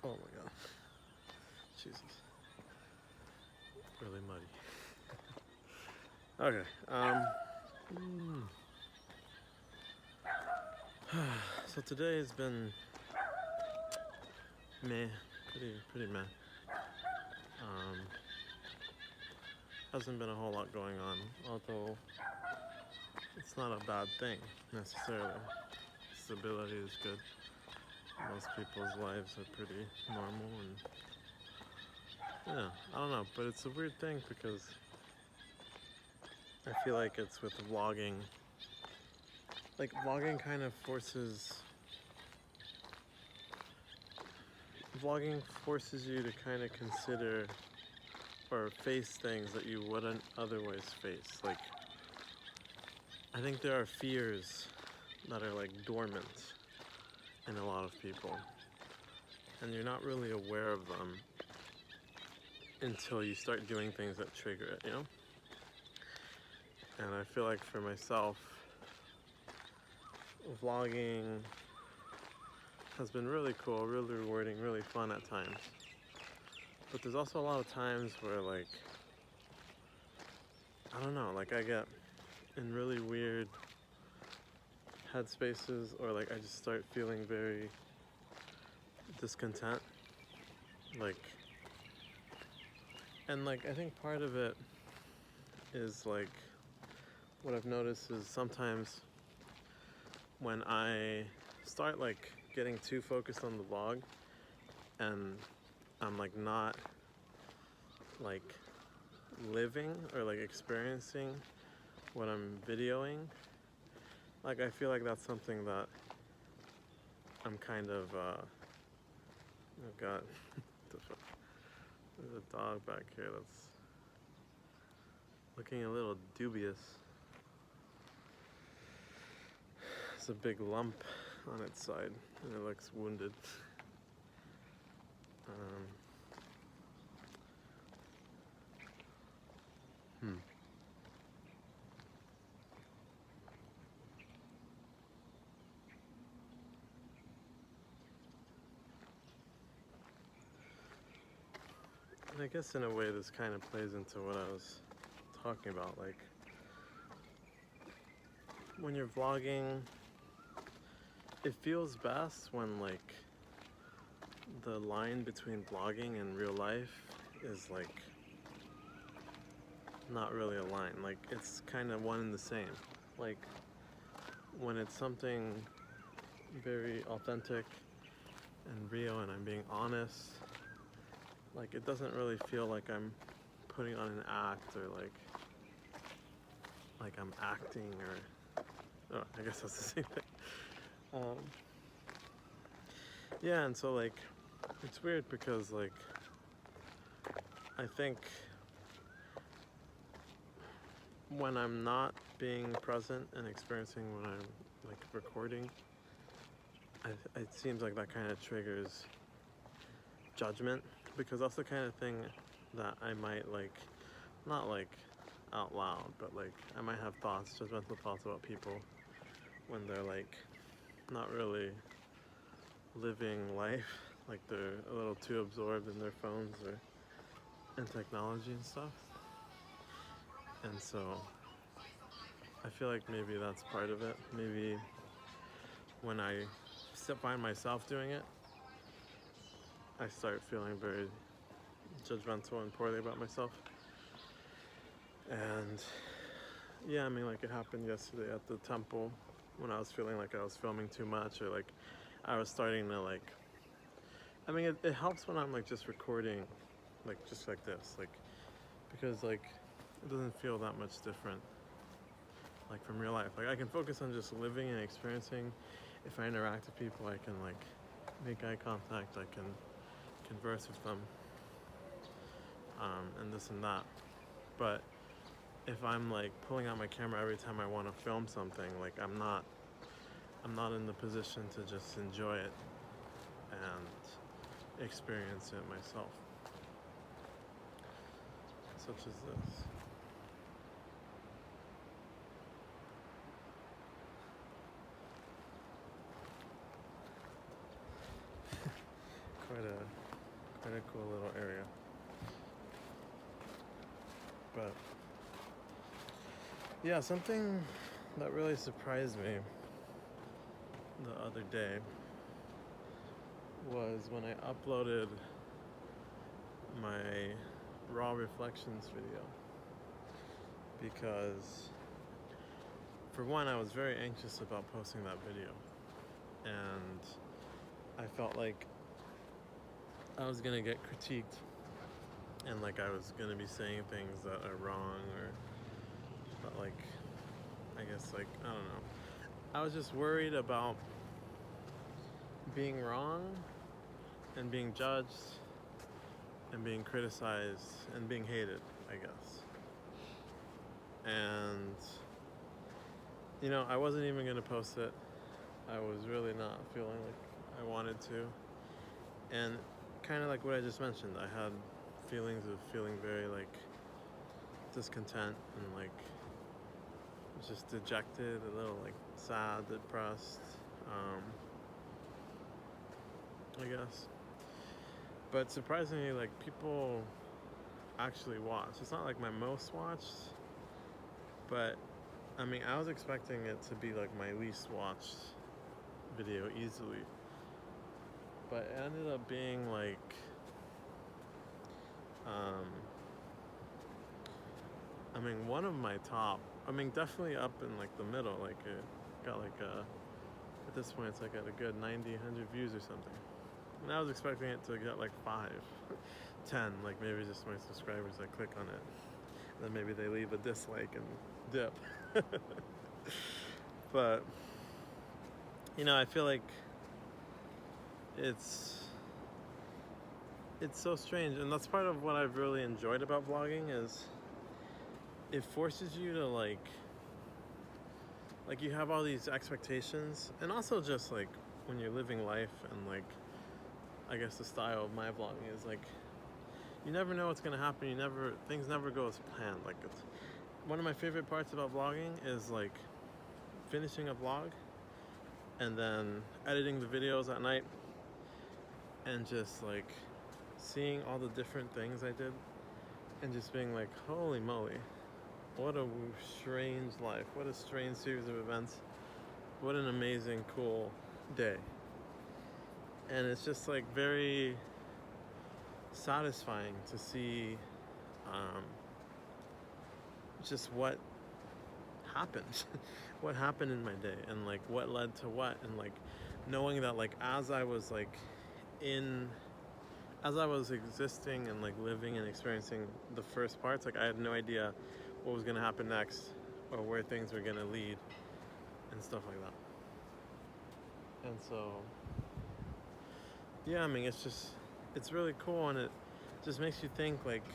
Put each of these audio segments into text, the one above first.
Oh my god. Jesus. Really muddy. Okay. So today has been meh, pretty meh. Hasn't been a whole lot going on, although it's not a bad thing necessarily. Stability is good. Most people's lives are pretty normal, and yeah, I don't know, but it's a weird thing because I feel like it's with vlogging. Like vlogging kind of forces you to kind of consider or face things that you wouldn't otherwise face. Like, I think there are fears that are like dormant in a lot of people, and you're not really aware of them until you start doing things that trigger it, you know? And I feel like for myself, vlogging has been really cool, really rewarding, really fun at times. But there's also a lot of times where, like, I don't know, like I get in really weird headspaces, or like I just start feeling very discontent. Like, and like I think part of it is like what I've noticed is sometimes when I start like getting too focused on the vlog and I'm like not like living or like experiencing what I'm videoing, like I feel like that's something that I'm kind of oh god, there's a dog back here that's looking a little dubious. There's a big lump on its side and it looks wounded. Hmm. And I guess in a way this kind of plays into what I was talking about, like when you're vlogging, it feels best when like the line between vlogging and real life is like not really a line, like it's kind of one and the same. Like when it's something very authentic and real and I'm being honest, like it doesn't really feel like I'm putting on an act or like I'm acting or oh, I guess that's the same thing. Yeah, and so like it's weird because like I think when I'm not being present and experiencing what I'm like recording, it seems like that kind of triggers judgment, because that's the kind of thing that I might like, not like out loud, but like I might have thoughts, judgmental thoughts about people when they're like not really living life, like they're a little too absorbed in their phones or in technology and stuff. And so I feel like maybe that's part of it. Maybe when I find myself doing it, I start feeling very judgmental and poorly about myself. And yeah, I mean, like it happened yesterday at the temple when I was feeling like I was filming too much, or like I was starting to like, I mean, it helps when I'm like just recording, like just like this, like, because like it doesn't feel that much different like from real life. Like I can focus on just living and experiencing. If I interact with people, I can like make eye contact, I can converse with them, and this and that. But if I'm like pulling out my camera every time I want to film something, like I'm not in the position to just enjoy it and experience it myself, such as this. Quite a quite a cool little area. But yeah, something that really surprised me the other day was when I uploaded my raw reflections video, because for one, I was very anxious about posting that video, and I felt like I was gonna get critiqued, and like I was gonna be saying things that are wrong, or that, like, I guess, like, I don't know. I was just worried about being wrong and being judged and being criticized and being hated, I guess. And you know, I wasn't even gonna post it. I was really not feeling like I wanted to. And kind of like what I just mentioned, I had feelings of feeling very like discontent and like just dejected, a little like sad, depressed, I guess. But surprisingly, like, people actually watch. It's not like my most watched, but I mean, I was expecting it to be like my least watched video easily, but it ended up being like I mean, one of my top, I mean, definitely up in like the middle, like it got like at this point it's like at a good 90, 100 views or something. And I was expecting it to get like 5, 10, like maybe just my subscribers that click on it, and then maybe they leave a dislike and dip. But you know, I feel like it's so strange, and that's part of what I've really enjoyed about vlogging, is it forces you to like you have all these expectations, and also just like when you're living life, and like I guess the style of my vlogging is like you never know what's gonna happen. Things never go as planned. Like, it's one of my favorite parts about vlogging is like finishing a vlog and then editing the videos at night and just like seeing all the different things I did and just being like, holy moly, what a strange life, what a strange series of events, what an amazing, cool day. And it's just like very satisfying to see just what happened what happened in my day, and like what led to what, and like knowing that like as I was existing and like living and experiencing the first parts, like I had no idea what was gonna happen next or where things were gonna lead and stuff like that. And so yeah, I mean, it's really cool, and it just makes you think, like,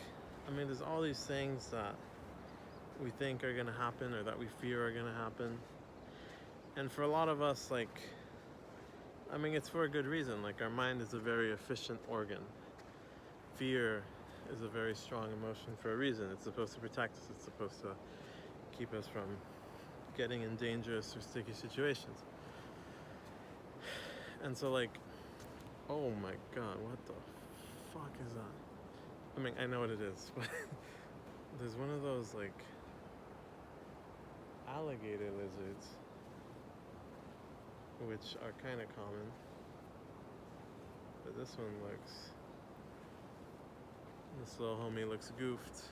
I mean, there's all these things that we think are gonna happen or that we fear are gonna happen, and for a lot of us, like, I mean, it's for a good reason. Like, our mind is a very efficient organ. Fear is a very strong emotion for a reason. It's supposed to protect us. It's supposed to keep us from getting in dangerous or sticky situations. And so, like, oh my god, what the fuck is that? I mean, I know what it is, but there's one of those, like, alligator lizards, which are kind of common, but this little homie looks goofed.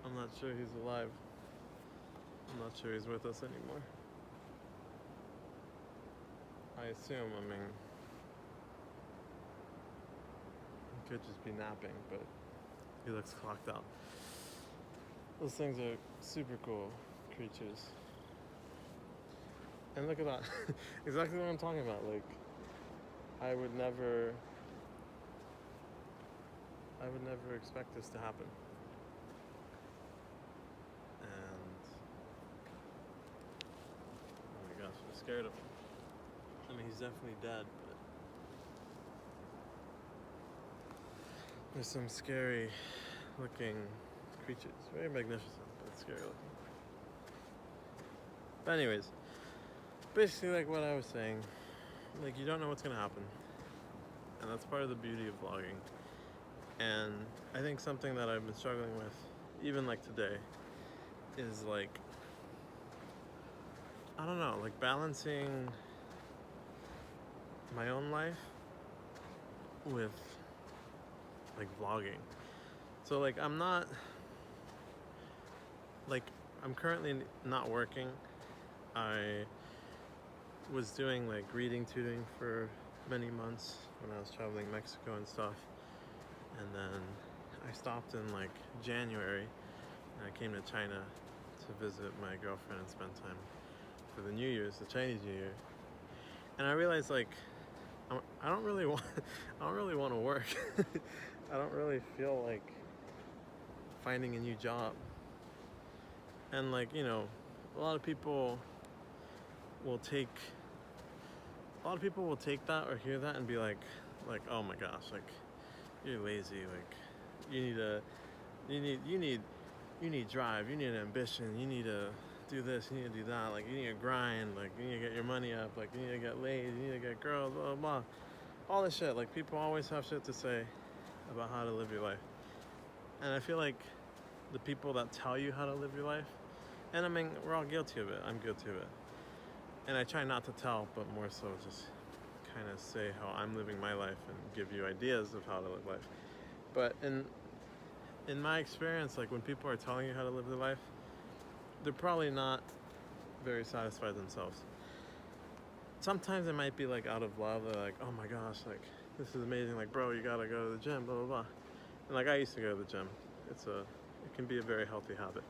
I'm not sure he's alive. I'm not sure he's with us anymore. I assume, I mean, he could just be napping, but he looks clocked out. Those things are super cool creatures. And look at that. Exactly what I'm talking about. Like, I would never expect this to happen. And oh my gosh, I'm scared of him. I mean, he's definitely dead, but there's some scary looking creatures. Very magnificent, but scary looking. But anyways, basically like what I was saying, like, you don't know what's gonna happen. and that's part of the beauty of vlogging. And I think something that I've been struggling with, even like today, is like, I don't know, like balancing my own life with like vlogging. So like I'm currently not working. I was doing like reading tutoring for many months when I was traveling Mexico and stuff, and then I stopped in like January, and I came to China to visit my girlfriend and spend time for the New Year's, the Chinese New Year. And I realized like I don't really want to work. I don't really feel like finding a new job. And like, you know, a lot of people will take that or hear that and be like, oh my gosh, like you're lazy, like you need drive, you need ambition, you need to do this, you need to do that, like you need to grind, like you need to get your money up, like you need to get laid, you need to get girls, blah blah blah. All this shit. Like people always have shit to say about how to live your life. And I feel like the people that tell you how to live your life, and I mean we're all guilty of it. I'm guilty of it. And I try not to tell, but more so just kind of say how I'm living my life and give you ideas of how to live life. But in my experience, like when people are telling you how to live their life, they're probably not very satisfied themselves. Sometimes it might be like out of love. They're like, oh my gosh, like this is amazing. Like, bro, you gotta go to the gym, blah blah blah. And like I used to go to the gym. It can be a very healthy habit.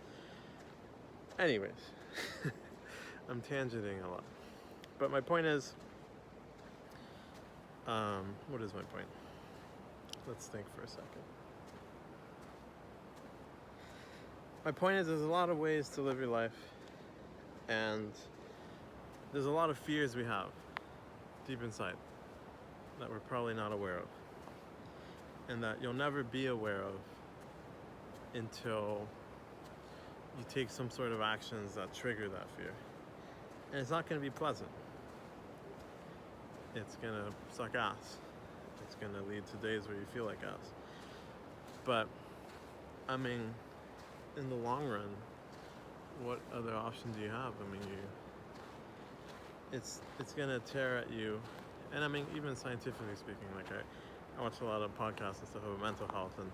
Anyways, I'm tangenting a lot. But my point is, what is my point? Let's think for a second. My point is there's a lot of ways to live your life, and there's a lot of fears we have deep inside that we're probably not aware of, and that you'll never be aware of until you take some sort of actions that trigger that fear. And it's not going to be pleasant. It's going to suck ass. It's going to lead to days where you feel like ass. But, I mean, in the long run, what other option do you have? I mean, it's gonna tear at you. And I mean, even scientifically speaking, like I watch a lot of podcasts and stuff about mental health, and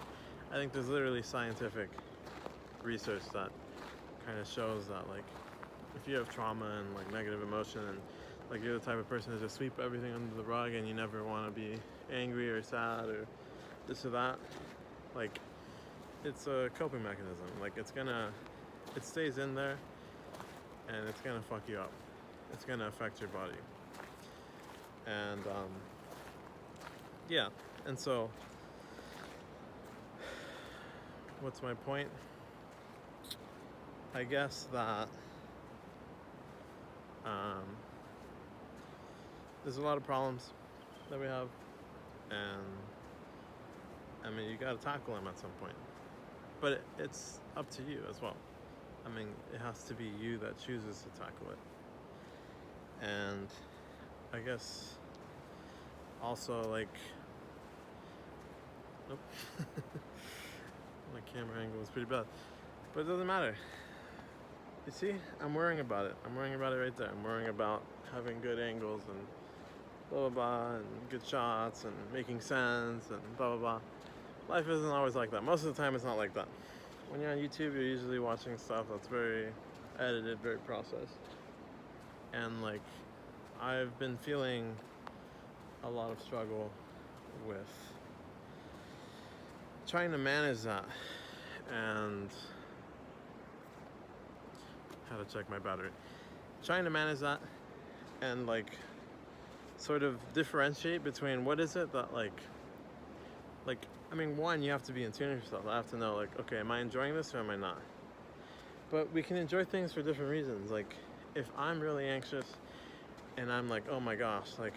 I think there's literally scientific research that kind of shows that like if you have trauma and like negative emotion, and like you're the type of person to just sweep everything under the rug and you never want to be angry or sad or this or that, like it's a coping mechanism. Like it stays in there and it's gonna fuck you up. It's gonna affect your body. And yeah, and so what's my point? I guess that there's a lot of problems that we have, and I mean you gotta tackle them at some point. But it's up to you as well. I mean, it has to be you that chooses to tackle it. And I guess also like, nope, my camera angle was pretty bad, but it doesn't matter. You see, I'm worrying about it. I'm worrying about it right there. I'm worrying about having good angles and blah blah blah, and good shots and making sense and blah blah blah. Life isn't always like that. Most of the time it's not like that. When you're on YouTube, you're usually watching stuff that's very edited, very processed. And like, I've been feeling a lot of struggle with trying to manage that, and how to check my battery. Trying to manage that and like sort of differentiate between what is it that like I mean, one, you have to be in tune with yourself. I have to know like, okay, am I enjoying this or am I not? But we can enjoy things for different reasons. Like if I'm really anxious and I'm like, oh my gosh, like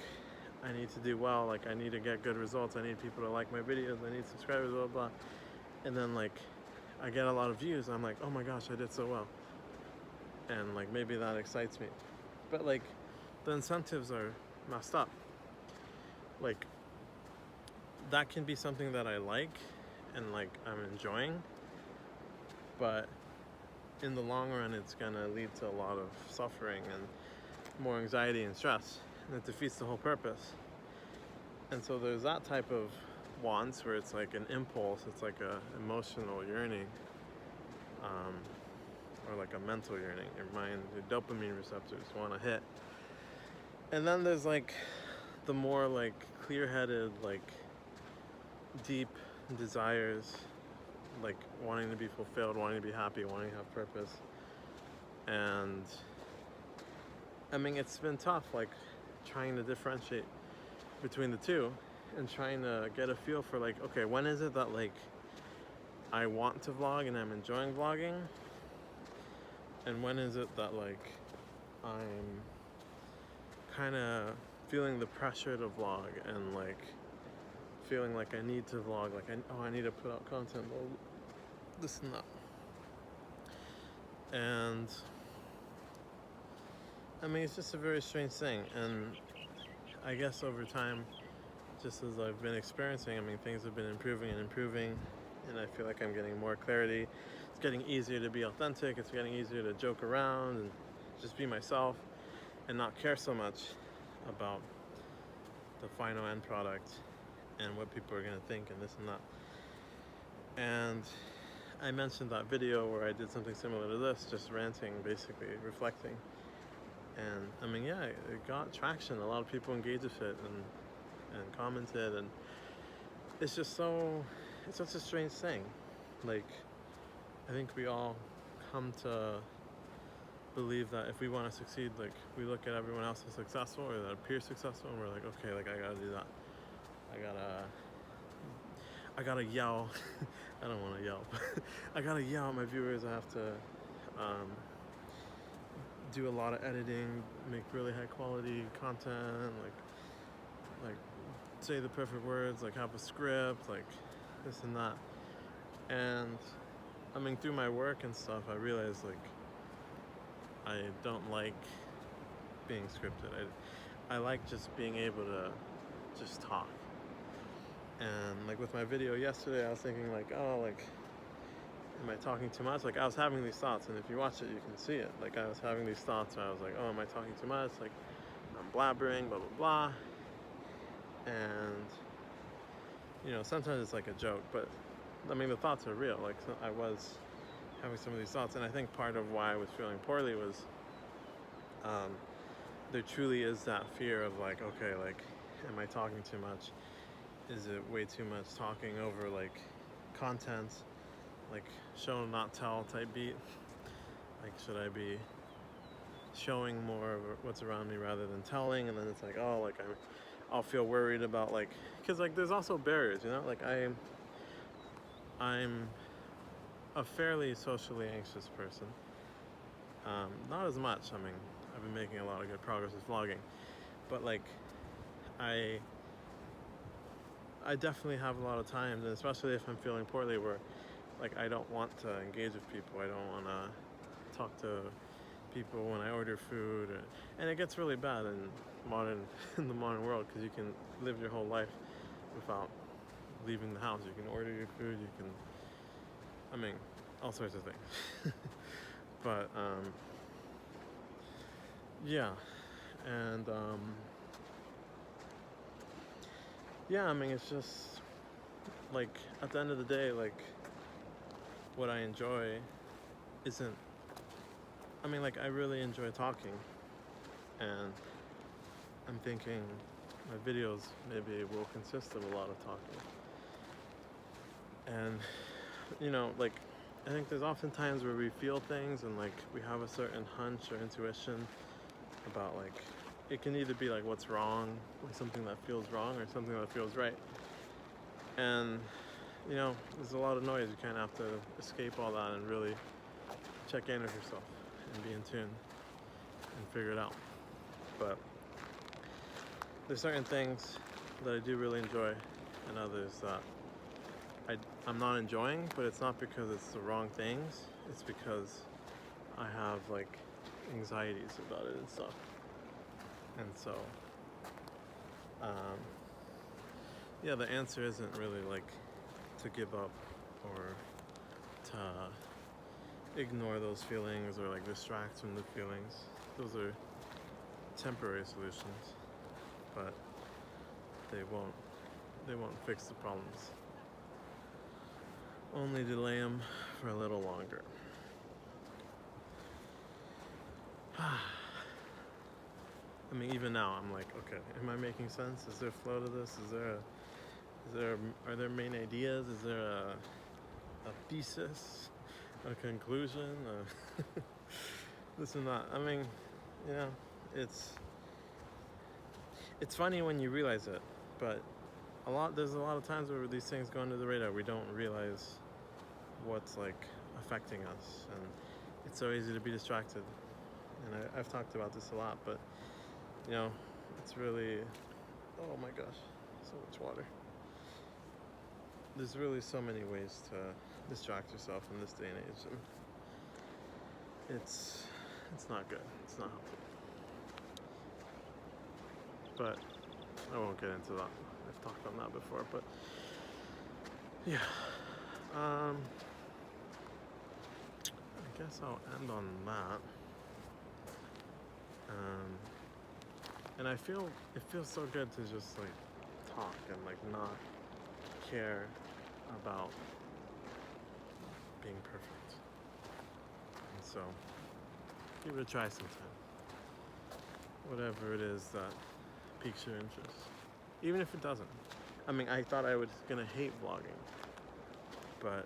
I need to do well, like I need to get good results, I need people to like my videos, I need subscribers, blah blah, and then like I get a lot of views, I'm like, oh my gosh, I did so well, and like maybe that excites me. But like the incentives are messed up. Like that can be something that I like and like I'm enjoying, but in the long run it's gonna lead to a lot of suffering and more anxiety and stress, and it defeats the whole purpose. And so there's that type of wants where it's like an impulse, it's like a emotional yearning, or like a mental yearning. Your mind, your dopamine receptors want to hit. And then there's like the more like clear-headed, like deep desires, like wanting to be fulfilled, wanting to be happy, wanting to have purpose. And I mean, it's been tough, like trying to differentiate between the two and trying to get a feel for like, okay, when is it that like I want to vlog and I'm enjoying vlogging, and when is it that like I'm kind of feeling the pressure to vlog and like feeling like I need to vlog, like I need to put out content, well, this and that. And I mean, it's just a very strange thing. And I guess over time, just as I've been experiencing, I mean, things have been improving and improving, and I feel like I'm getting more clarity. It's getting easier to be authentic. It's getting easier to joke around and just be myself and not care so much about the final end product and what people are gonna think and this and that. And I mentioned that video where I did something similar to this, just ranting, basically reflecting. And I mean, yeah, it got traction. A lot of people engaged with it and commented, and it's just it's such a strange thing. Like, I think we all come to believe that if we want to succeed, like we look at everyone else as successful or that appears successful, and we're like, okay, like I gotta do that. I gotta yell. I don't want to yell. I gotta yell at my viewers. I have to do a lot of editing, make really high quality content, like say the perfect words, like have a script, like this and that. And I mean, through my work and stuff, I realized like I don't like being scripted. I like just being able to just talk. And like with my video yesterday, I was thinking like, oh, like, am I talking too much? Like I was having these thoughts, and if you watch it, you can see it. Like I was having these thoughts where I was like, oh, am I talking too much? Like I'm blabbering, blah, blah, blah. And, you know, sometimes it's like a joke, but I mean, the thoughts are real. Like so I was having some of these thoughts, and I think part of why I was feeling poorly was there truly is that fear of like, okay, like, am I talking too much? Is it way too much talking over like content, like show not tell type beat? Like should I be showing more of what's around me rather than telling? And then it's like, oh, like I'll feel worried about like, because like there's also barriers, you know, like I'm a fairly socially anxious person. Not as much. I mean, I've been making a lot of good progress with vlogging, but like I definitely have a lot of times, and especially if I'm feeling poorly, where like I don't want to engage with people. I don't want to talk to people when I order food, and it gets really bad in the modern world, because you can live your whole life without leaving the house. You can order your food. You can, I mean, all sorts of things. But yeah, and yeah, I mean, it's just like at the end of the day, like what I enjoy isn't, I mean, like I really enjoy talking, and I'm thinking my videos maybe will consist of a lot of talking. And you know, like I think there's often times where we feel things and like we have a certain hunch or intuition about like, it can either be like what's wrong, like something that feels wrong, or something that feels right. And you know, there's a lot of noise. You kind of have to escape all that and really check in with yourself and be in tune and figure it out. But there's certain things that I do really enjoy, and others that I'm not enjoying, but it's not because it's the wrong things. It's because I have like anxieties about it and stuff. And so yeah, the answer isn't really like to give up or to ignore those feelings or like distract from the feelings. Those are temporary solutions, but they won't fix the problems. Only delay them for a little longer. I mean, even now, I'm like, okay, am I making sense? Is there flow to this? Are there main ideas? Is there a thesis, a conclusion, this and that? I mean, you know, it's funny when you realize it, but there's a lot of times where these things go under the radar. We don't realize what's like affecting us, and it's so easy to be distracted. And I've talked about this a lot, but you know, it's really, oh my gosh, so much water. There's really so many ways to distract yourself in this day and age, and it's not good. It's not helpful. But I won't get into that. I've talked on that before, but yeah. I guess I'll end on that. And it feels so good to just like talk and like not care about being perfect. And so give it a try sometime. Whatever it is that piques your interest. Even if it doesn't. I mean, I thought I was gonna hate vlogging, but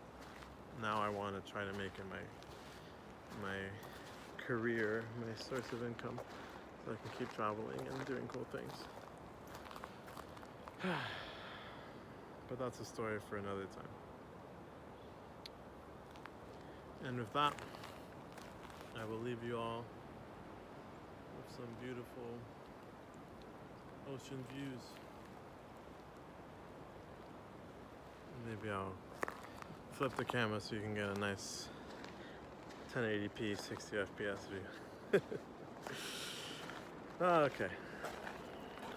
now I want to try to make it my career, my source of income, so I can keep traveling and doing cool things. But that's a story for another time. And with that, I will leave you all with some beautiful ocean views. Maybe I'll flip the camera so you can get a nice 1080p 60 FPS view. Okay.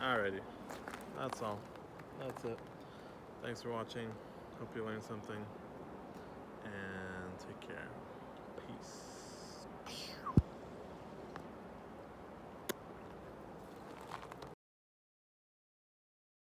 Alrighty. That's all. That's it. Thanks for watching. Hope you learned something. And take care. Peace.